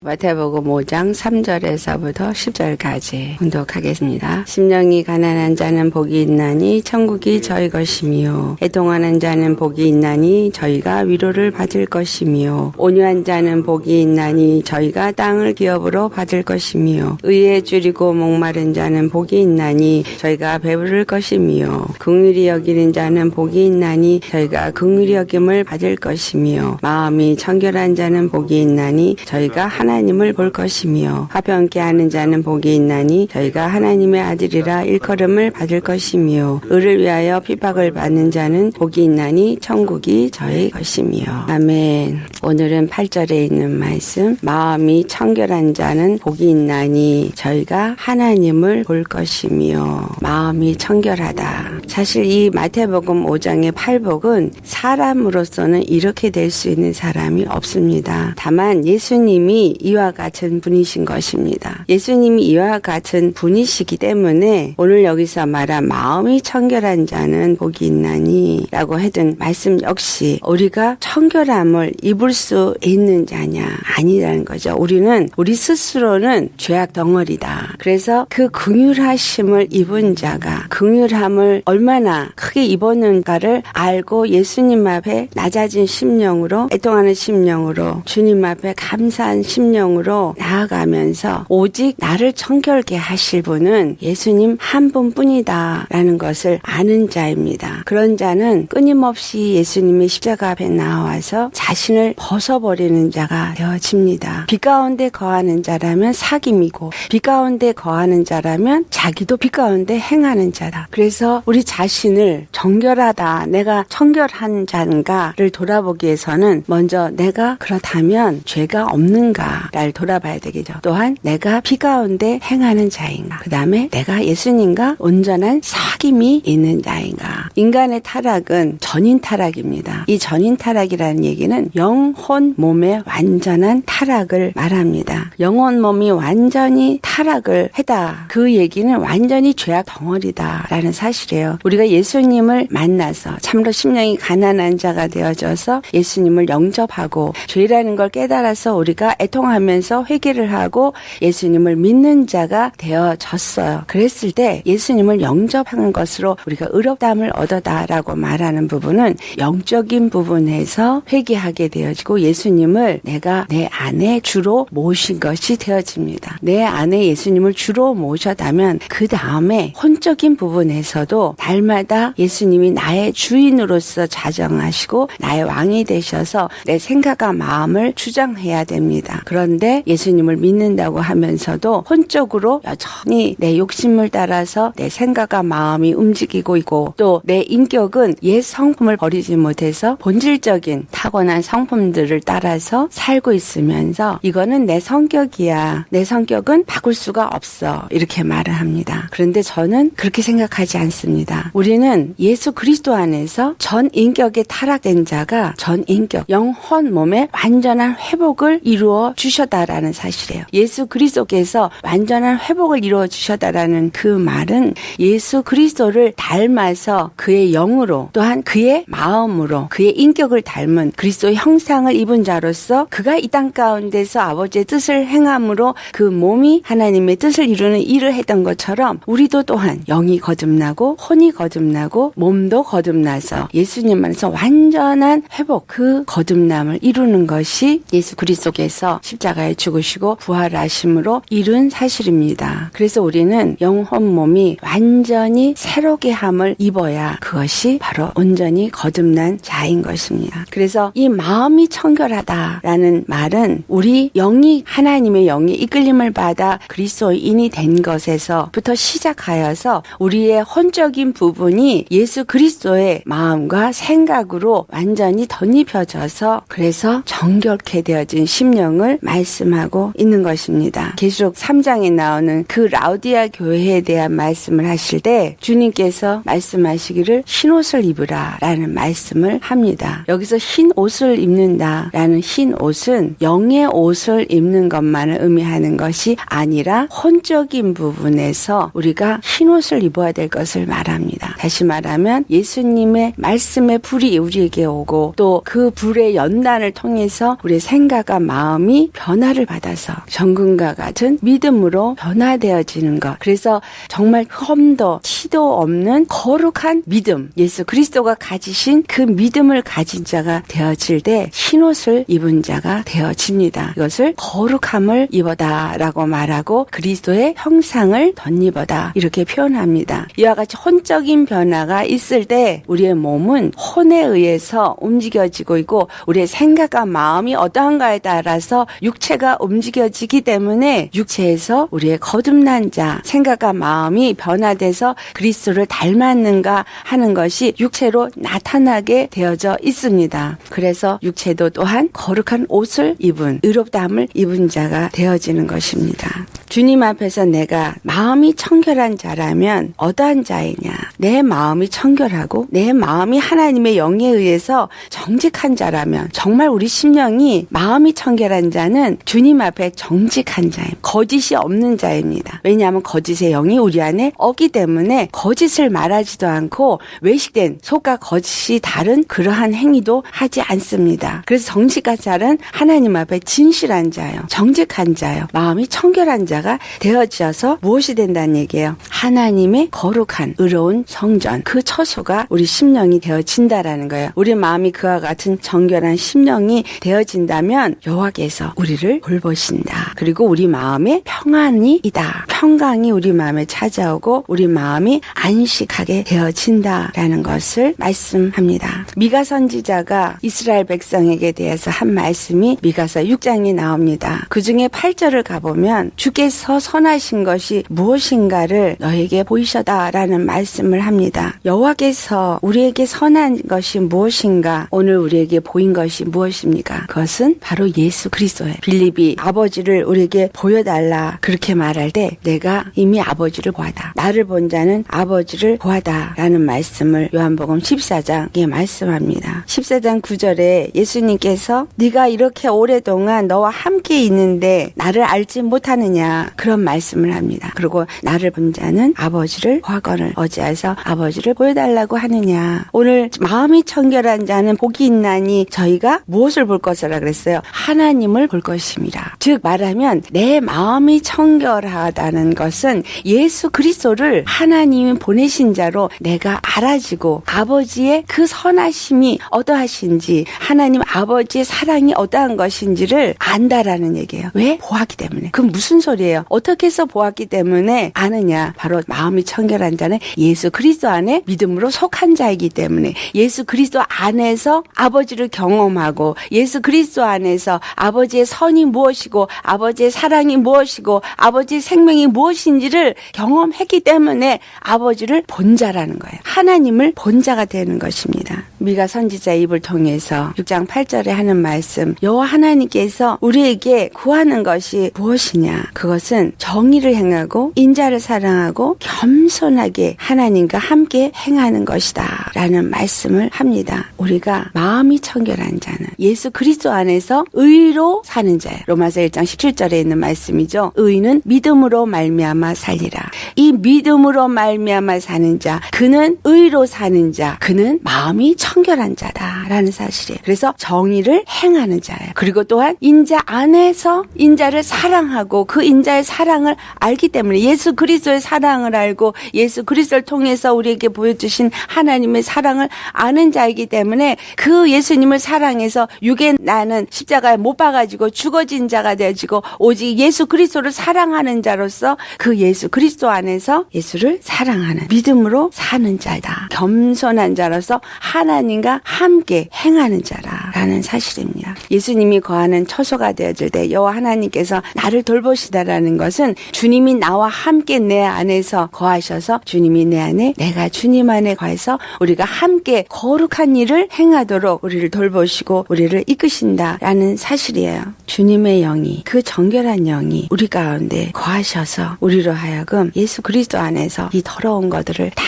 마태복음 5장 3절에서부터 10절까지 공독하겠습니다. 심령이 가난한 자는 복이 있나니 천국이 저희 것이며 애통하는 자는 복이 있나니 저희가 위로를 받을 것이며 온유한 자는 복이 있나니 저희가 땅을 기업으로 받을 것이며 의에 줄이고 목마른 자는 복이 있나니 저희가 배부를 것이며 긍휼히 여기는 자는 복이 있나니 저희가 긍휼히 여김을 받을 것이며 마음이 청결한 자는 복이 있나니 저희가 하나님을 볼 것이며 화평케 하는 자는 복이 있나니 저희가 하나님의 아들이라 일컬음을 받을 것이며 의를 위하여 핍박을 받는 자는 복이 있나니 천국이 저희 것이며. 아멘. 오늘은 8절에 있는 말씀, 마음이 청결한 자는 복이 있나니 저희가 하나님을 볼 것이며. 마음이 청결하다. 사실 이 마태복음 5장의 팔복은 사람으로서는 이렇게 될 수 있는 사람이 없습니다. 다만 예수님이 이와 같은 분이신 것입니다. 예수님이 이와 같은 분이시기 때문에 오늘 여기서 말한 마음이 청결한 자는 복이 있나니 라고 했던 말씀 역시 우리가 청결함을 입을 수 있는 자냐? 아니라는 거죠. 우리 스스로는 죄악 덩어리다. 그래서 그 긍휼하심을 입은 자가 긍휼함을 얼마나 크게 입었는가를 알고 예수님 앞에 낮아진 심령으로, 애통하는 심령으로, 주님 앞에 감사한 심령으로 나아가면서 오직 나를 청결케 하실 분은 예수님 한 분뿐이다 라는 것을 아는 자입니다. 그런 자는 끊임없이 예수님의 십자가 앞에 나와서 자신을 벗어버리는 자가 되어집니다. 빛 가운데 거하는 자라면 사귐이고 빛 가운데 거하는 자라면 자기도 빛 가운데 행하는 자다. 그래서 우리 자신을 정결하다, 내가 청결한 자인가를 돌아보기 위해서는 먼저 내가 그렇다면 죄가 없는가를 돌아봐야 되겠죠. 또한 내가 빛 가운데 행하는 자인가, 그 다음에 내가 예수님과 온전한 사귐이 있는 자인가. 인간의 타락은 전인 타락입니다. 이 전인 타락이라는 얘기는 영혼 몸의 완전한 타락을 말합니다. 영혼 몸이 완전히 타락을 했다. 그 얘기는 완전히 죄악 덩어리다 라는 사실이에요. 우리가 예수님을 만나서 참으로 심령이 가난한 자가 되어져서 예수님을 영접하고 죄라는 걸 깨달아서 우리가 애통하면서 회개를 하고 예수님을 믿는 자가 되어졌어요. 그랬을 때 예수님을 영접하는 것으로 우리가 의롭다함을 얻었다라고 말하는 부분은 영적인 부분에서 회개하게 되어지고 예수님을 내가 내 안에 주로 모신 것이 되어집니다. 내 안에 예수님을 주로 모셨다면 그 다음에 혼적인 부분에서도 날마다 예수님이 나의 주인으로서 자정하시고 나의 왕이 되셔서 내 생각과 마음을 주장해야 됩니다. 그런데 예수님을 믿는다고 하면서도 혼적으로 여전히 내 욕심을 따라서 내 생각과 마음이 움직이고 있고 또 내 인격은 옛 성품을 버리지 못해서 본질적인 타고난 성품들을 따라서 살고 있으면서 이거는 내 성격이야. 내 성격은 바꿀 수가 없어. 이렇게 말을 합니다. 그런데 저는 그렇게 생각하지 않습니다. 우리는 예수 그리스도 안에서 전 인격에 타락된 자가 전 인격, 영혼 몸의 완전한 회복을 이루어 주셨다라는 사실이에요. 예수 그리스도께서 완전한 회복을 이루어 주셨다라는 그 말은 예수 그리스도를 닮아서 그의 영으로 또한 그의 마음으로 그의 인격을 닮은 그리스도의 형상을 입은 자로서 그가 이 땅 가운데서 아버지의 뜻을 행함으로 그 몸이 하나님의 뜻을 이루는 일을 했던 것처럼 우리도 또한 영이 거듭나고 혼이 거듭나고 몸도 거듭나서 예수님 안에서 완전한 회복, 그 거듭남을 이루는 것이 예수 그리스도께서 십자가에 죽으시고 부활하심으로 이룬 사실입니다. 그래서 우리는 영혼 몸이 완전히 새롭게 함을 입어야 그것이 바로 온전히 거듭난 자인 것입니다. 그래서 이 마음이 청결하다라는 말은 우리 영이 하나님의 영이 이끌림을 받아 그리스도인이 된 것에서부터 시작하여서 우리의 혼적인 부분이 예수 그리스도의 마음과 생각으로 완전히 덧입혀져서 그래서 정결케 되어진 심령을 말씀하고 있는 것입니다. 계시록 3장에 나오는 그 라우디아 교회에 대한 말씀을 하실 때 주님께서 말씀하시기를 흰옷을 입으라 라는 말씀을 합니다. 여기서 흰 옷을 입는다 라는 흰 옷은 영의 옷을 입는 것만을 의미하는 것이 아니라 혼적인 부분에서 우리가 흰 옷을 입어야 될 것을 말합니다. 합니다. 다시 말하면 예수님의 말씀의 불이 우리에게 오고 또 그 불의 연단을 통해서 우리의 생각과 마음이 변화를 받아서 정금과 같은 믿음으로 변화되어지는 것. 그래서 정말 험도 티도 없는 거룩한 믿음, 예수 그리스도가 가지신 그 믿음을 가진 자가 되어질 때 흰옷을 입은 자가 되어집니다. 이것을 거룩함을 입어다라고 말하고 그리스도의 형상을 덧입어다 이렇게 표현합니다. 이와 같이 혼적인 변화가 있을 때 우리의 몸은 혼에 의해서 움직여지고 있고 우리의 생각과 마음이 어떠한가에 따라서 육체가 움직여지기 때문에 육체에서 우리의 거듭난 자 생각과 마음이 변화돼서 그리스도를 닮았는가 하는 것이 육체로 나타나게 되어져 있습니다. 그래서 육체도 또한 거룩한 옷을 입은 의롭다함을 입은 자가 되어지는 것입니다. 주님 앞에서 내가 마음이 청결한 자라면 어떠한 자이냐? 내 마음이 청결하고 내 마음이 하나님의 영에 의해서 정직한 자라면 정말 우리 심령이 마음이 청결한 자는 주님 앞에 정직한 자입니다. 거짓이 없는 자입니다. 왜냐하면 거짓의 영이 우리 안에 없기 때문에 거짓을 말하지도 않고 외식된 속과 거짓이 다른 그러한 행위도 하지 않습니다. 그래서 정직한 자는 하나님 앞에 진실한 자요. 정직한 자요. 마음이 청결한 자가 되어져서 무엇이 된다는 얘기예요? 하나님의 거룩한 의로운 성전 그 처소가 우리 심령이 되어진다라는 거예요. 우리 마음이 그와 같은 정결한 심령이 되어진다면 여호와께서 우리를 돌보신다. 그리고 우리 마음에 평안이 있다. 평강이 우리 마음에 찾아오고 우리 마음이 안식하게 되어진다라는 것을 말씀합니다. 미가 선지자가 이스라엘 백성에게 대해서 한 말씀이 미가서 6장에 나옵니다. 그 중에 8절을 가보면 주께서 선하신 것이 무엇인가를 너에게 보이셨다라는 말씀을 합니다. 여호와께서 우리에게 선한 것이 무엇인가? 오늘 우리에게 보인 것이 무엇입니까? 그것은 바로 예수 그리스도예요. 빌립이 아버지를 우리에게 보여달라 그렇게 말할 때 내가 이미 아버지를 보았다. 나를 본 자는 아버지를 보았다 라는 말씀을 요한복음 14장에 말씀합니다. 14장 9절에 예수님께서 네가 이렇게 오랫동안 너와 함께 있는데 나를 알지 못하느냐 그런 말씀을 합니다. 그리고 나를 본 자는 아버지를 보았거늘 어찌해서 아버지를 보여달라고 하느냐. 오늘 마음이 청결한 자는 복이 있나니 저희가 무엇을 볼 것이라 그랬어요? 하나님을 볼 것입니다. 즉 말하면 내 마음이 청결하다는 것은 예수 그리스도를 하나님이 보내신 자로 내가 알아지고 아버지의 그 선하심이 어떠하신지 하나님 아버지의 사랑이 어떠한 것인지를 안다라는 얘기예요. 왜? 보았기 때문에. 그럼 무슨 소리예요? 어떻게 해서 보았기 때문에 아느냐? 바로 마음이 청결한 자는 예수 그리스도 안에 믿음으로 속한 자이기 때문에 예수 그리스도 안에서 아버지를 경험하고 예수 그리스도 안에서 아버지의 선이 무엇이고 아버지의 사랑이 무엇이고 아버지의 생명이 무엇인지를 경험했기 때문에 아버지를 본 자라는 거예요. 하나님을 본 자가 되는 것입니다. 미가 선지자 입을 통해서 6장 8절에 하는 말씀 여호와 하나님께서 우리에게 구하는 것이 무엇이냐? 그것은 정의를 행하고 인자를 사랑하고 겸손하게 하나님과 함께 행하는 것이다 라는 말씀을 합니다. 우리가 마음이 청결한 자는 예수 그리스도 안에서 의로 사는 자예요. 로마서 1장 17절에 있는 말씀이죠. 의는 믿음으로 말미암아 살리라. 이 믿음으로 말미암아 사는 자 그는 의로 사는 자 그는 마음이 청결한 자다라는 사실이에요. 그래서 정의를 행하는 자예요. 그리고 또한 인자 안에서 인자를 사랑하고 그 인자의 사랑을 알기 때문에 예수 그리스도의 사랑을 알고 예수 그리스도를 통해서 우리에게 보여주신 하나님의 사랑을 아는 자이기 때문에 그 예수님을 사랑해서 육에 나는 십자가에 못 박아지고 죽어진 자가 되어지고 오직 예수 그리스도를 사랑하는 자로서 그 예수 그리스도 안에서 예수를 사랑하는 믿음으로 사는 자다. 겸손한 자로서 하나님과 함께 행하는 자라라는 사실입니다. 예수님이 거하는 처소가 되어질 때 여호와 하나님께서 나를 돌보시다라는 것은 주님이 나와 함께 내 안에서 거하셔서 주님이 내 안에 내가 주님 안에 거해서 우리가 함께 거룩한 일을 행하도록 우리를 돌보시고 우리를 이끄신다라는 사실이에요. 주님의 영이 그 정결한 영이 우리 가운데 거하셔서 우리로 하여금 예수 그리스도 안에서 이 더러운 것들을 다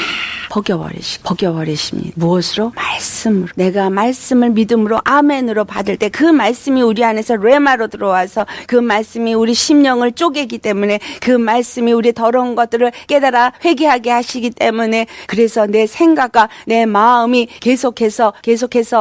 벗겨버리십니다. 무엇으로? 말씀으로. 내가 말씀을 믿음으로 아멘으로 받을 때 그 말씀이 우리 안에서 레마로 들어와서 그 말씀이 우리 심령을 쪼개기 때문에 그 말씀이 우리 더러운 것들을 깨달아 회개하게 하시기 때문에 그래서 내 생각과 내 마음이 계속해서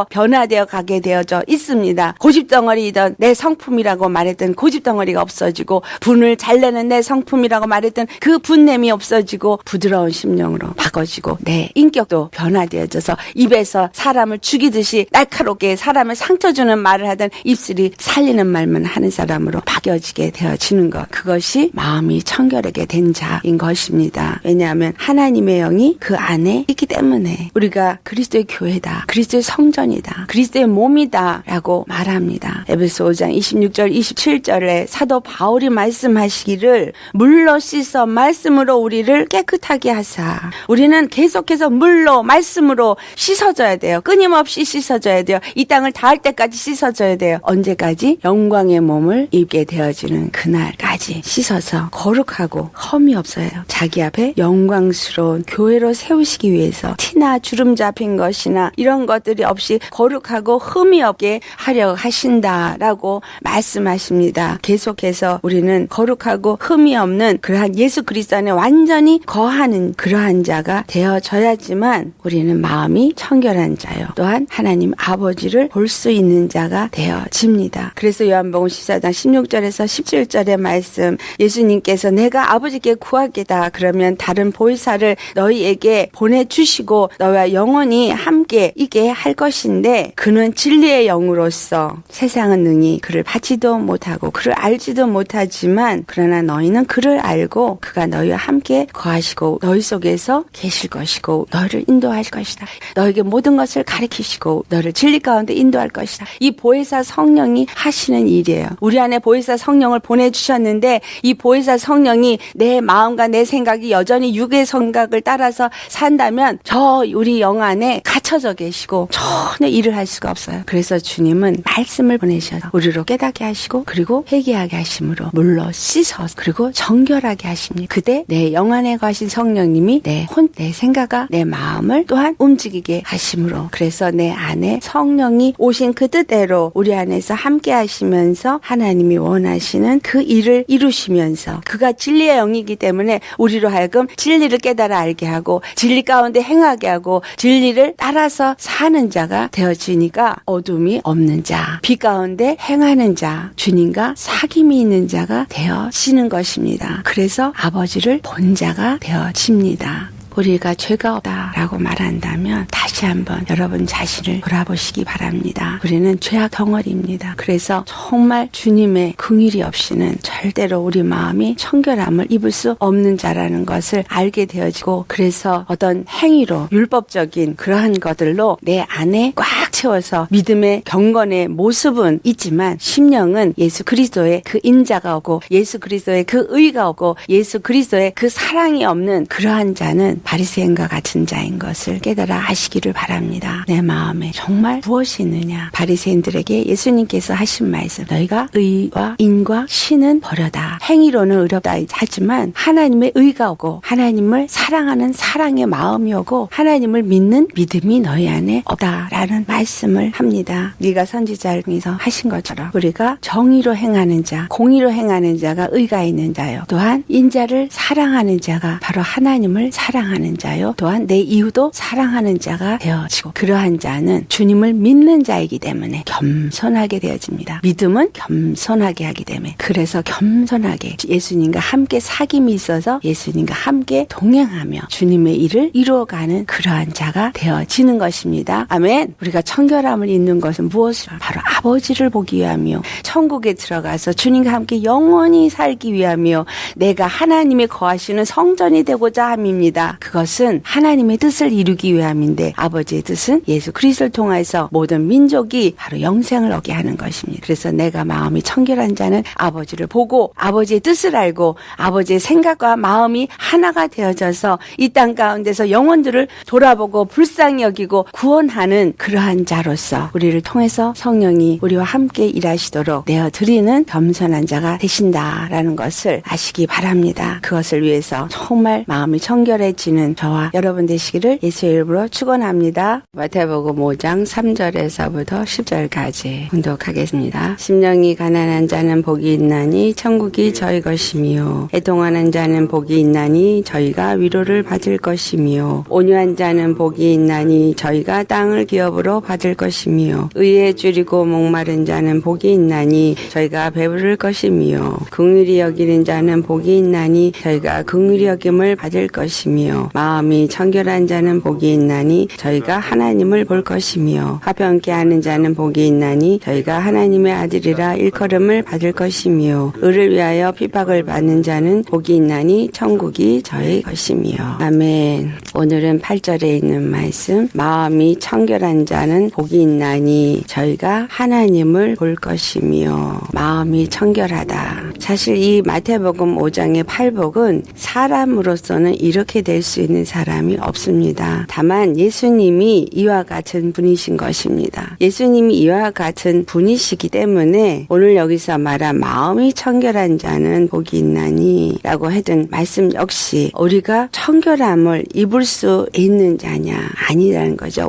변화되어 가게 되어져 있습니다. 고집덩어리이던 내 성품이라고 말했던 고집덩어리가 없어지고 분을 잘 내는 내 성품이라고 말했던 그 분냄이 없어지고 부드러운 심령으로 바꿔지고 내 인격도 변화되어져서 입에서 사람을 죽이듯이 날카롭게 사람을 상처 주는 말을 하던 입술이 살리는 말만 하는 사람으로 바뀌어지게 되어지는 것. 그것이 마음이 청결하게 된 자인 것입니다. 왜냐하면 하나님의 영이 그 안에 있기 때문에 우리가 그리스도의 교회다. 그리스도의 성전이다. 그리스도의 몸이다. 라고 말합니다. 에베소 5장 26절 27절에 사도 바울이 말씀하시기를 물로 씻어 말씀으로 우리를 깨끗하게 하사. 우리는 계속해서 물로 말씀으로 씻어져야 돼요. 끊임없이 씻어져야 돼요. 이 땅을 닿을 때까지 씻어져야 돼요. 언제까지? 영광의 몸을 입게 되어지는 그날까지 씻어서 거룩하고 험이 없어요. 자기 앞에 영광스러운 교회로 세우시기 위해서 티나 주름 잡힌 것이나 이런 것들이 없이 거룩하고 흠이 없게 하려 하신다라고 말씀하십니다. 계속해서 우리는 거룩하고 흠이 없는 그러한 예수 그리스도 안에 완전히 거하는 그러한 자가 되어져야지만 우리는 마음이 청결한 자요. 또한 하나님 아버지를 볼 수 있는 자가 되어집니다. 그래서 요한복음 14장 16절에서 17절의 말씀 예수님께서 내가 아버지께 구하겠다 그러면 다른 보혜사를 너희에게 보내주시고 너와 영원히 함께 있게 할 것인데 그는 진리의 영으로서 세상은 능히 그를 받지도 못하고 그를 알지도 못하지만 그러나 너희는 그를 알고 그가 너희와 함께 거하시고 너희 속에서 계실 것이고 너희를 인도할 것이다. 너에게 모든 것을 가르치시고 너를 진리 가운데 인도할 것이다. 이 보혜사 성령이 하시는 일이에요. 우리 안에 보혜사 성령을 보내주셨는데 이 보혜사 성령이 내 마음과 내 생각이 여전히 육의 생각을 따라서 산다면 저 우리 영 안에 갇혀져 계시고 전혀 일을 할 수가 없어요. 그래서 주님은 말씀을 보내셔서 우리로 깨닫게 하시고 그리고 회개하게 하심으로 물로 씻어서 그리고 정결하게 하십니다. 그때 내 영 안에 거하신 성령님이 내 생각과 내 마음을 또한 움직이게 하심으로 그래서 내 안에 성령이 오신 그 뜻대로 우리 안에서 함께 하시면서 하나님이 원하시는 그 일을 이루시면서 그가 진리의 영이기 때문에 우리로 하여금 진리를 깨달아 알게 하고 진리 가운데 행하게 하고 진리를 따라서 사는 자가 되어지니까 어둠이 없는 자, 빛 가운데 행하는 자, 주님과 사귐이 있는 자가 되어지는 것입니다. 그래서 아버지를 본 자가 되어집니다. 우리가 죄가 없다라고 말한다면 다시 한번 여러분 자신을 돌아보시기 바랍니다. 우리는 죄악 덩어리입니다. 그래서 정말 주님의 긍휼이 없이는 절대로 우리 마음이 청결함을 입을 수 없는 자라는 것을 알게 되어지고 그래서 어떤 행위로 율법적인 그러한 것들로 내 안에 꽉 채워서 믿음의 경건의 모습은 있지만 심령은 예수 그리스도의 그 인자가 오고 예수 그리스도의 그 의가 오고 예수 그리스도의 그 사랑이 없는 그러한 자는 바리새인과 같은 자인 것을 깨달아 아시기를 바랍니다. 내 마음에 정말 무엇이 있느냐. 바리새인들에게 예수님께서 하신 말씀 너희가 의와 인과 신은 버려다. 행위로는 의롭다 하지만 하나님의 의가 오고 하나님을 사랑하는 사랑의 마음이 오고 하나님을 믿는 믿음이 너희 안에 없다라는 말씀을 합니다. 네가 선지자를 통해서 하신 것처럼 우리가 정의로 행하는 자, 공의로 행하는 자가 의가 있는 자요. 또한 인자를 사랑하는 자가 바로 하나님을 사랑하는 자요. 또한 내 이웃도 사랑하는 자가 되어지고 그러한 자는 주님을 믿는 자이기 때문에 겸손하게 되어집니다. 믿음은 겸손하게 하기 때문에 그래서 겸손하게 예수님과 함께 사귐이 있어서 예수님과 함께 동행하며 주님의 일을 이루어가는 그러한 자가 되어지는 것입니다. 아멘. 우리가 청결함을 잇는 것은 무엇이라? 바로 아버지를 보기 위함이요. 천국에 들어가서 주님과 함께 영원히 살기 위함이요. 내가 하나님의 거하시는 성전이 되고자 함입니다. 그것은 하나님의 뜻을 이루기 위함인데 아버지의 뜻은 예수 그리스도를 통해서 모든 민족이 바로 영생을 얻게 하는 것입니다. 그래서 내가 마음이 청결한 자는 아버지를 보고 아버지의 뜻을 알고 아버지의 생각과 마음이 하나가 되어져서 이 땅 가운데서 영혼들을 돌아보고 불쌍히 여기고 구원하는 그러한 자로서 우리를 통해서 성령이 우리와 함께 일하시도록 내어드리는 겸손한 자가 되신다라는 것을 아시기 바랍니다. 그것을 위해서 정말 마음이 청결해지는 저와 여러분 되시기를 예수의 이름으로 축원합니다. 마태복음 5장 3절에서부터 10절까지 봉독하겠습니다. 심령이 가난한 자는 복이 있나니 천국이 저희 것이며 애통하는 자는 복이 있나니 저희가 위로를 받을 것이며 온유한 자는 복이 있나니 저희가 땅을 기업으로 받을 것이며 의에 줄이고 목마른 자는 복이 있나니 저희가 배부를 것이며 긍휼히 여기는 자는 복이 있나니 저희가 긍휼히 여김을 받을 것이며 마음이 청결한 자는 복이 있나니 저희가 하나님을 볼 것이며 화평케 하는 자는 복이 있나니 저희가 하나님의 아들이라 일컬음을 받을 것이며 의를 위하여 핍박을 받는 자는 복이 있나니 천국이 저희 것이며. 아멘. 오늘은 8절에 있는 말씀, 마음이 청결한 자는 복이 있나니 저희가 하나님을 볼 것이며. 마음이 청결하다. 사실 이 마태복음 5장의 팔복은 사람으로서는 이렇게 될 수 있는 사람이 없습니다. 다만 예수님이 이와 같은 분이신 것입니다. 예수님이 이와 같은 분이시기 때문에 오늘 여기서 말한 마음이 청결한 자는 복이 있나니 라고 했던 말씀 역시 우리가 청결함을 입을 수 있는 자냐? 아니라는 거죠.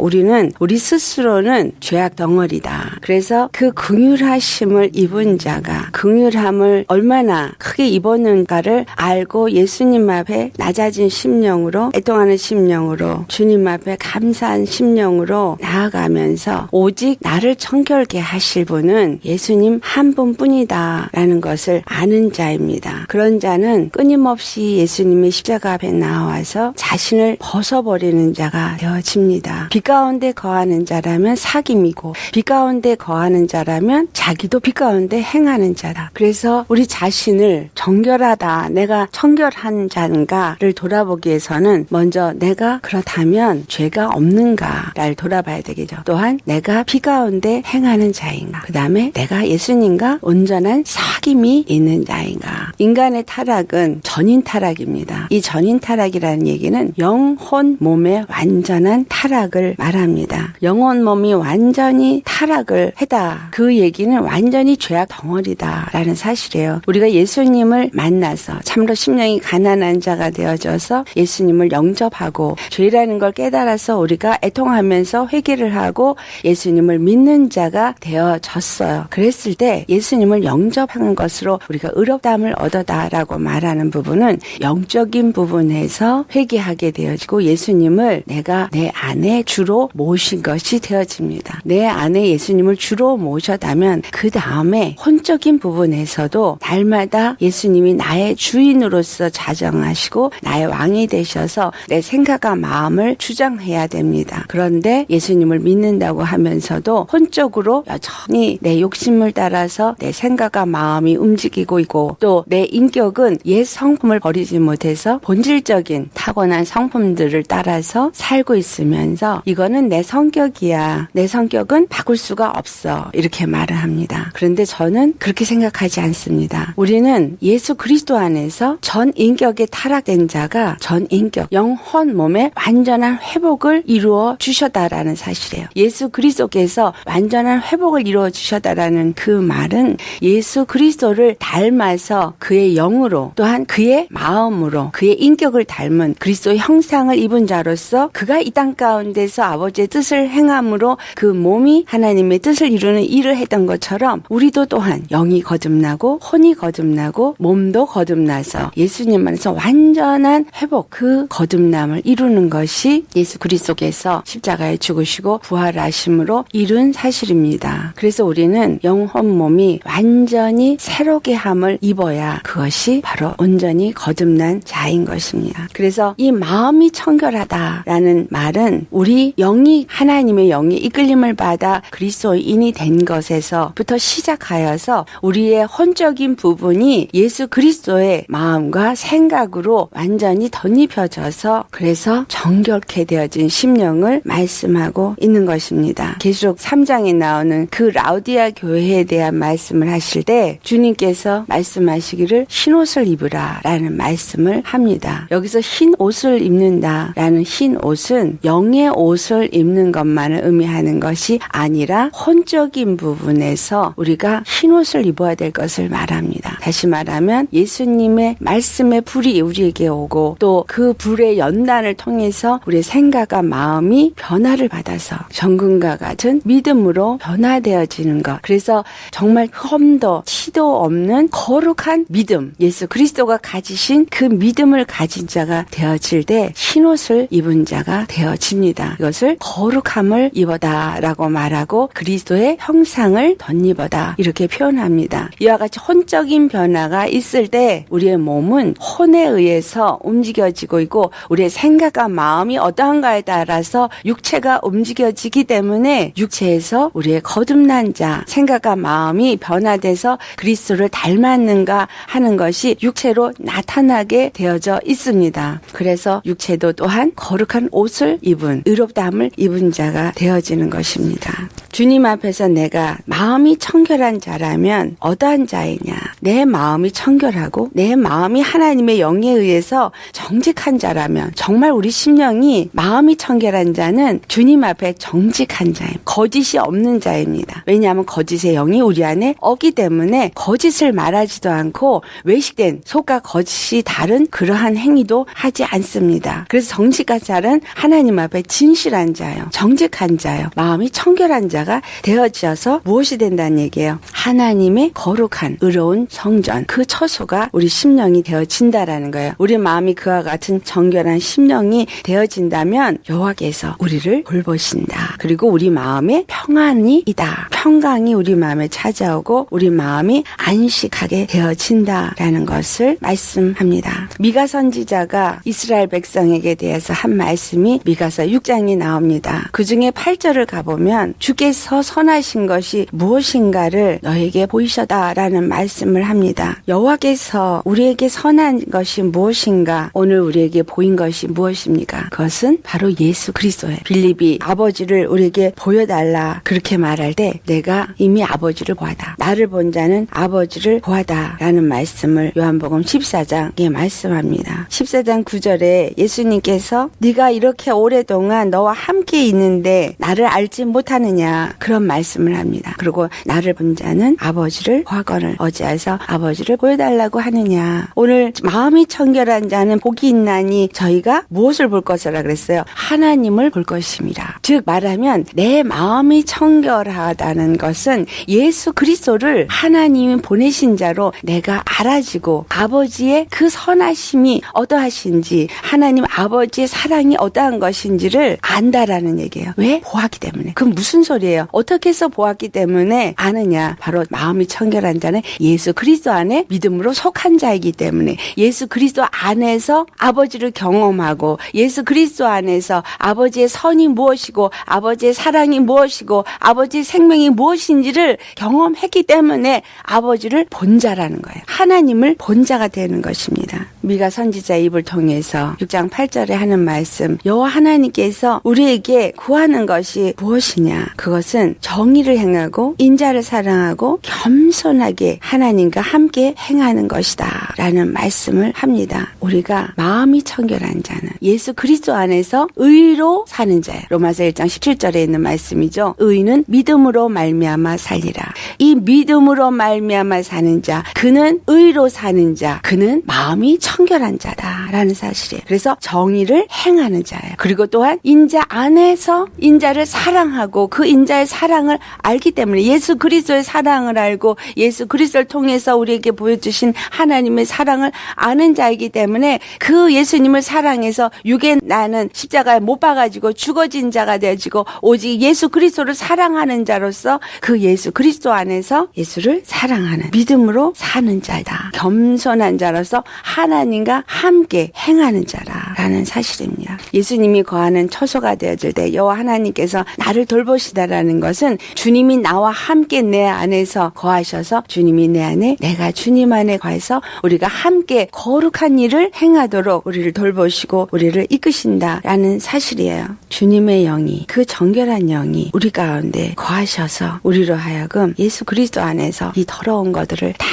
우리 스스로는 죄악 덩어리다. 그래서 그 긍휼하심을 입은 자가 긍휼함을 얼마나 크게 입었는가를 알고 예수님 앞에 낮아진 심령으로 애통하는 심령으로 주님 앞에 감사한 심령으로 나아가면서 오직 나를 청결케 하실 분은 예수님 한 분뿐이다 라는 것을 아는 자입니다. 그런 자는 끊임없이 예수님의 십자가 앞에 나와서 자신을 벗어버리는 자가 되어집니다. 빛 가운데 거하는 자라면 사귐이고 빛 가운데 거하는 자라면 자기도 빛 가운데 행하는 자다. 그래서 우리 자신을 정결하다, 내가 청결한 자인가를 돌아보기 위해서는 먼저 내가 그렇다면 죄가 없는가를 돌아봐야 되겠죠. 또한 내가 빛 가운데 행하는 자인가, 그 다음에 내가 예수님과 온전한 사귐이 있는 자인가. 인간의 타락은 전인 타락입니다. 이 전인 타락이라는 얘기는 영혼 몸의 완전한 타락을 말합니다. 영혼 몸이 완전히 타락을 했다. 그 얘기는 완전히 죄악 덩어리다라는 사실이에요. 우리가 예수님을 만나서 참으로 심령이 가난한 자가 되어져서 예수님을 영접하고 죄라는 걸 깨달아서 우리가 애통하면서 회개를 하고 예수님을 믿는 자가 되어졌어요. 그랬을 때 예수님을 영접하는 것으로 우리가 의롭다함을 얻었다라고 말하는 부분은 영적인 부분에서 회개하게 되어지고 예수님을 내가 내 안에 주로 모신 것이 되어집니다. 내 안에 예수님을 주로 모셨다면 그 다음에 혼적인 부분에서도 날마다 예수님이 나의 주인으로서 자정하시고 나의 왕이 되셔서 내 생각과 마음을 주장해야 됩니다. 그런데 예수님을 믿는다고 하면서도 혼적으로 여전히 내 욕심을 따라서 내 생각과 마음이 움직이고 있고 또 내 인격은 옛 성품을 버리지 못해서 본질적인 타고난 성품들을 따라서 살고 있으면서 이거는 내 성격이야. 내 성격은 바꿀 수가 없어. 이렇게 말을 합니다. 그런데 저는 그렇게 생각하지 않습니다. 우리는 예수 그리스도 안에서 전 인격에 타락된 자가 전 인격, 영혼 몸의 완전한 회복을 이루어 주셨다라는 사실이에요. 예수 그리스도께서 완전한 회복을 이루어 주셨다라는 그 말은 예수 그리스도를 닮아서 그의 영으로 또한 그의 마음으로 그의 인격을 닮은 그리스도의 형상을 입은 자로서 그가 이 땅 가운데서 아버지의 뜻을 행함으로 그 몸이 하나님의 뜻을 이루는 일을 했던 것처럼 우리도 또한 영이 거듭나고 혼이 거듭나고 몸도 거듭나서 예수님 안에서 완전한 회복, 그 거듭남을 이루는 것이 예수 그리스도께서 십자가에 죽으시고 부활하심으로 이룬 사실입니다. 그래서 우리는 영혼 몸이 완전히 새롭게 함을 입어야 그것이 바로 온전히 거듭난 자인 것입니다. 그래서 이 마음이 청결하다라는 말은 우리 영이 하나님의 영이 이끌림을 받아 그리스도인이 된 것에서부터 시작하여서 우리의 혼적인 영적인 부분이 예수 그리스도의 마음과 생각으로 완전히 덧입혀져서 그래서 정결케 되어진 심령을 말씀하고 있는 것입니다. 계시록 3장에 나오는 그 라우디아 교회에 대한 말씀을 하실 때 주님께서 말씀하시기를 흰 옷을 입으라 라는 말씀을 합니다. 여기서 흰 옷을 입는다 라는 흰 옷은 영의 옷을 입는 것만을 의미하는 것이 아니라 혼적인 부분에서 우리가 흰 옷을 입어야 될 것을 말합니다. 다시 말하면 예수님의 말씀의 불이 우리에게 오고 또 그 불의 연단을 통해서 우리의 생각과 마음이 변화를 받아서 정금과 같은 믿음으로 변화되어지는 것. 그래서 정말 흠도 티도 없는 거룩한 믿음, 예수 그리스도가 가지신 그 믿음을 가진 자가 되어질 때 흰옷을 입은 자가 되어집니다. 이것을 거룩함을 입어다라고 말하고 그리스도의 형상을 덧입어다 이렇게 표현합니다. 이와 같이 혼적인 변화가 있을 때 우리의 몸은 혼에 의해서 움직여지고 있고 우리의 생각과 마음이 어떠한가에 따라서 육체가 움직여지기 때문에 육체에서 우리의 거듭난 자 생각과 마음이 변화돼서 그리스도를 닮았는가 하는 것이 육체로 나타나게 되어져 있습니다. 그래서 육체도 또한 거룩한 옷을 입은 의롭다함을 입은 자가 되어지는 것입니다. 주님 앞에서 내가 마음이 청결한 자라면 어떠한 자이냐? 내 마음이 청결하고 내 마음이 하나님의 영에 의해서 정직한 자라면 정말 우리 심령이 마음이 청결한 자는 주님 앞에 정직한 자입니다. 거짓이 없는 자입니다. 왜냐하면 거짓의 영이 우리 안에 없기 때문에 거짓을 말하지도 않고 외식된 속과 거짓이 다른 그러한 행위도 하지 않습니다. 그래서 정직한 자는 하나님 앞에 진실한 자요. 정직한 자요. 마음이 청결한 자가 되어져서 무엇이 된다는 얘기예요? 하나님의 거룩한 의로운 성전 그 처소가 우리 심령이 되어진다라는 거예요. 우리 마음이 그와 같은 정결한 심령이 되어진다면 여호와께서 우리를 돌보신다. 그리고 우리 마음에 평안이 있다. 평강이 우리 마음에 찾아오고 우리 마음이 안식하게 되어진다라는 것을 말씀합니다. 미가 선지자가 이스라엘 백성에게 대해서 한 말씀이 미가서 6장에 나옵니다. 그 중에 8절을 가보면 주께서 선하신 것이 무엇인가를 너에게 보이셨다라는 말씀을 합니다. 여호와께서 우리에게 선한 것이 무엇인가? 오늘 우리에게 보인 것이 무엇입니까? 그것은 바로 예수 그리스도예요. 빌립이 아버지를 우리에게 보여달라 그렇게 말할 때 내가 이미 아버지를 보았다. 나를 본 자는 아버지를 보았다 라는 말씀을 요한복음 14장에 말씀합니다. 14장 9절에 예수님께서 네가 이렇게 오랫동안 너와 함께 있는데 나를 알지 못하느냐 그런 말씀을 합니다. 그리고 나를 본 자는 아버지를 보았거늘 어찌해서 아버지를 보여달라고 하느냐. 오늘 마음이 청결한 자는 복이 있나니 저희가 무엇을 볼 것이라 그랬어요? 하나님을 볼 것입니다. 즉 말하면 내 마음이 청결하다는 것은 예수 그리스도를 하나님이 보내신 자로 내가 알아지고 아버지의 그 선하심이 어떠하신지 하나님 아버지의 사랑이 어떠한 것인지를 안다라는 얘기예요. 왜? 보았기 때문에. 그럼 무슨 소리예요? 어떻게 해서 보았기 때문에 아느냐? 바로 마음이 청결한 자는 예수 그리스도 안에 믿음으로 속한 자이기 때문에 예수 그리스도 안에서 아버지를 경험하고 예수 그리스도 안에서 아버지의 선이 무엇이고 아버지의 사랑이 무엇이고 아버지의 생명이 무엇인지를 경험했기 때문에 아버지를 본 자라는 거예요. 하나님을 본 자가 되는 것입니다. 미가 선지자 입을 통해서 6장 8절에 하는 말씀 여호와 하나님께서 우리에게 구하는 것이 무엇이냐? 그것은 정의를 행하고 인자를 사랑하고 겸손하게 하나님과 함께 행하는 것이다 라는 말씀을 합니다. 우리가 마음이 청결한 자는 예수 그리스도 안에서 의로 사는 자예요. 로마서 1장 17절에 있는 말씀이죠. 의는 믿음으로 말미암아 살리라. 이 믿음으로 말미암아 사는 자 그는 의로 사는 자 그는 마음이 청결한 자다라는 사실이에요. 그래서 정의를 행하는 자예요. 그리고 또한 인자 안에서 인자를 사랑하고 그 인자의 사랑을 알기 때문에 예수 그리스도의 사랑을 알고 예수 그리스도를 통해서 우리에게 보여주신 하나님의 사랑을 아는 자이기 때문에 그 예수님을 사랑해서 육에 나는 십자가에 못 박아지고 죽어진 자가 되어지고 오직 예수 그리스도를 사랑하는 자로서 그 예수 그리스도 안에서 예수를 사랑하는 믿음으로 사는 자다. 겸손한 자로서 하나님과 함께 행하는 자라 라는 사실입니다. 예수님이 거하는 처소가 되어질 때 여호와 하나님께서 나를 돌보시다라는 것은 주님이 나와 함께 내 안에서 거하셔서 주님이 내 안에 내가 주님 안에 거해서 우리가 함께 거룩한 일을 행하도록 우리를 돌보시고 우리를 이끄신다라는 사실이에요. 주님의 영이 그 정결한 영이 우리 가운데 거하셔서 우리로 하여금 예수 그리스도 안에서 이 더러운 것들을 다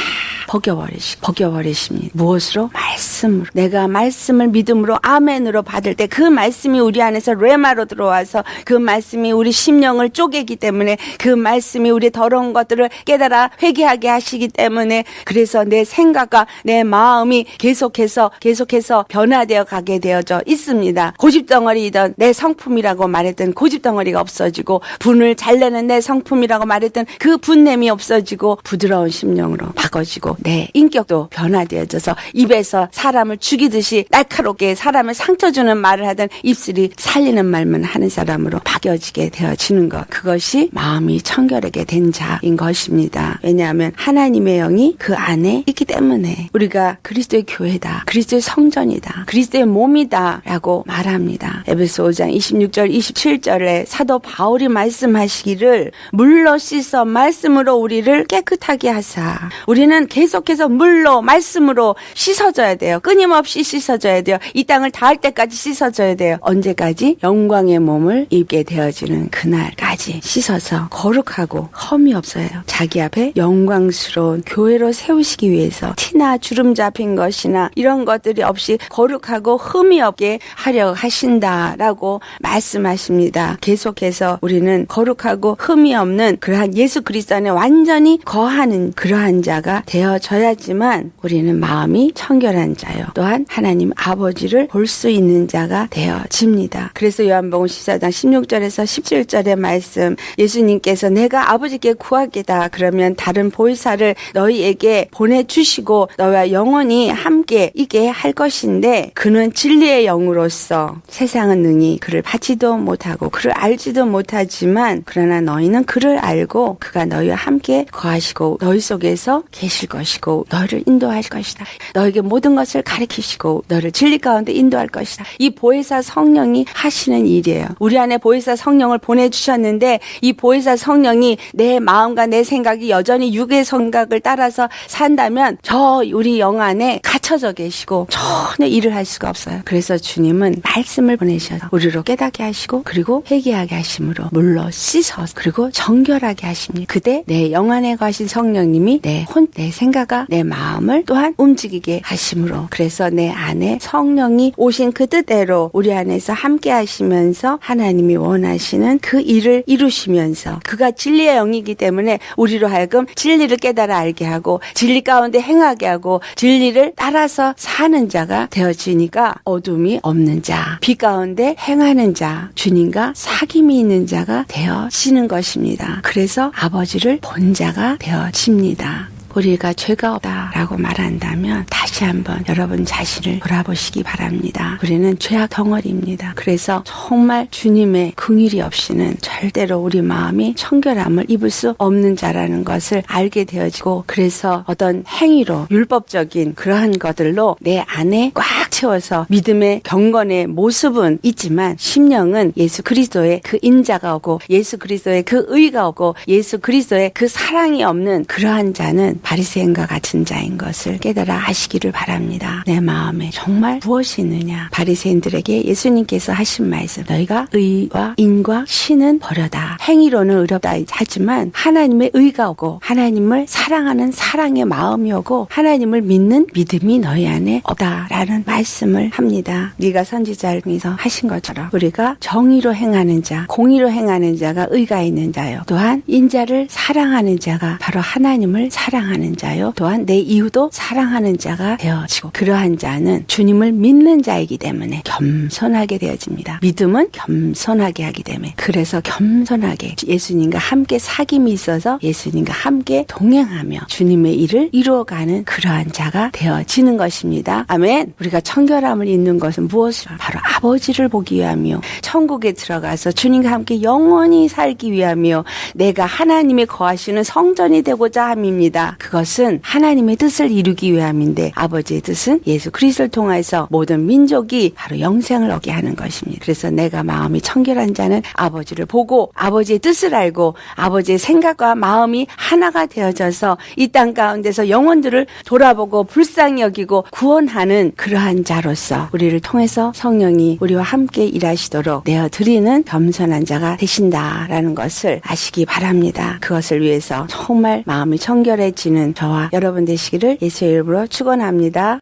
벗겨버리십니다. 무엇으로? 말씀으로. 내가 말씀을 믿음으로 아멘으로 받을 때 그 말씀이 우리 안에서 레마로 들어와서 그 말씀이 우리 심령을 쪼개기 때문에 그 말씀이 우리 더러운 것들을 깨달아 회개하게 하시기 때문에 그래서 내 생각과 내 마음이 계속해서 변화되어 가게 되어져 있습니다. 고집덩어리이던 내 성품이라고 말했던 고집덩어리가 없어지고 분을 잘 내는 내 성품이라고 말했던 그 분냄이 없어지고 부드러운 심령으로 바꿔지고 내 인격도 변화되어져서 입에서 사람을 죽이듯이 날카롭게 사람을 상처 주는 말을 하던 입술이 살리는 말만 하는 사람으로 바뀌어지게 되어지는 것. 그것이 마음이 청결하게 된 자인 것입니다. 왜냐하면 하나님의 영이 그 안에 있기 때문에 우리가 그리스도의 교회다. 그리스도의 성전이다. 그리스도의 몸이다. 라고 말합니다. 에베소 5장 26절 27절에 사도 바울이 말씀하시기를 물로 씻어 말씀으로 우리를 깨끗하게 하사. 우리는 계속해서 물로 말씀으로 씻어져야 돼요. 끊임없이 씻어져야 돼요. 이 땅을 닿을 때까지 씻어져야 돼요. 언제까지? 영광의 몸을 입게 되어지는 그날까지 씻어서 거룩하고 험이 없어요. 자기 앞에 영광스러운 교회로 세우시기 위해서 티나 주름 잡힌 것이나 이런 것들이 없이 거룩하고 흠이 없게 하려 하신다라고 말씀하십니다. 계속해서 우리는 거룩하고 흠이 없는 그러한 예수 그리스도 안에 완전히 거하는 그러한 자가 되어져야지만 우리는 마음이 청결한 자요. 또한 하나님 아버지를 볼 수 있는 자가 되어집니다. 그래서 요한복음 14장 16절에서 17절의 말씀 예수님께서 내가 아버지께 구하겠다. 그러면 다른 보혜사를 너희에게 보내주시고 너와 영원히 함께 있게 할 것인데 그는 진리의 영으로서 세상은 능히 그를 받지도 못하고 그를 알지도 못하지만 그러나 너희는 그를 알고 그가 너희와 함께 거하시고 너희 속에서 계실 것이고 너희를 인도할 것이다. 너에게 모든 것을 가르치시고 너를 진리 가운데 인도할 것이다. 이 보혜사 성령이 하시는 일이에요. 우리 안에 보혜사 성령을 보내주셨는데 이 보혜사 성령이 내 마음과 내 생각이 여전히 육의 생각을 따라서 산다면 저 우리 영 안에 갇혀져 계시고 전혀 일을 할 수가 없어요. 그래서 주님은 말씀을 보내셔서 우리로 깨닫게 하시고 그리고 회개하게 하심으로 물로 씻어서 그리고 정결하게 하십니다. 그때 내 영 안에 거하신 성령님이 내 생각과 내 마음을 또한 움직이게 하심으로 그래서 내 안에 성령이 오신 그 뜻대로 우리 안에서 함께 하시면서 하나님이 원하시는 그 일을 이루시면서 그가 진리의 영이기 때문에 우리로 하여금 진리를 깨달아 알게 하고 진리 가운데 행하게 하고 진리를 따라서 사는 자가 되어지니까 어둠이 없는 자, 빛 가운데 행하는 자, 주님과 사귐이 있는 자가 되어지는 것입니다. 그래서 아버지를 본 자가 되어집니다. 우리가 죄가 없다라고 말한다면 다시 한번 여러분 자신을 돌아보시기 바랍니다. 우리는 죄악 덩어리입니다. 그래서 정말 주님의 긍휼이 없이는 절대로 우리 마음이 청결함을 입을 수 없는 자라는 것을 알게 되어지고 그래서 어떤 행위로 율법적인 그러한 것들로 내 안에 꽉 채워서 믿음의 경건의 모습은 있지만 심령은 예수 그리스도의 그 인자가 오고 예수 그리스도의 그 의가 오고 예수 그리스도의 그 사랑이 없는 그러한 자는 바리새인과 같은 자인 것을 깨달아 아시기를 바랍니다. 내 마음에 정말 무엇이 있느냐. 바리새인들에게 예수님께서 하신 말씀 너희가 의와 인과 신은 버려다. 행위로는 의롭다 하지만 하나님의 의가 오고 하나님을 사랑하는 사랑의 마음이 오고 하나님을 믿는 믿음이 너희 안에 없다라는 말씀을 합니다. 네가 선지자를 통해서 하신 것처럼 우리가 정의로 행하는 자, 공의로 행하는 자가 의가 있는 자요. 또한 인자를 사랑하는 자가 바로 하나님을 사랑하는 자요. 또한 내 이웃도 사랑하는 자가 되어지고 그러한 자는 주님을 믿는 자이기 때문에 겸손하게 되어집니다. 믿음은 겸손하게 하기 때문에 그래서 겸손하게 예수님과 함께 사귐이 있어서 예수님과 함께 동행하며 주님의 일을 이루어가는 그러한 자가 되어지는 것입니다. 아멘. 우리가 청결함을 잇는 것은 무엇이라? 바로 아버지를 보기 위함이요. 천국에 들어가서 주님과 함께 영원히 살기 위함이요. 내가 하나님의 거하시는 성전이 되고자 함입니다. 그것은 하나님의 뜻을 이루기 위함인데 아버지의 뜻은 예수 그리스도를 통해서 모든 민족이 바로 영생을 얻게 하는 것입니다. 그래서 내가 마음이 청결한 자는 아버지를 보고 아버지의 뜻을 알고 아버지의 생각과 마음이 하나가 되어져서 이 땅 가운데서 영혼들을 돌아보고 불쌍히 여기고 구원하는 그러한 자로서 우리를 통해서 성령이 우리와 함께 일하시도록 내어드리는 겸손한 자가 되신다라는 것을 아시기 바랍니다. 그것을 위해서 정말 마음이 청결해지는 저와 여러분 되시기를 예수의 이름으로 축원합니다.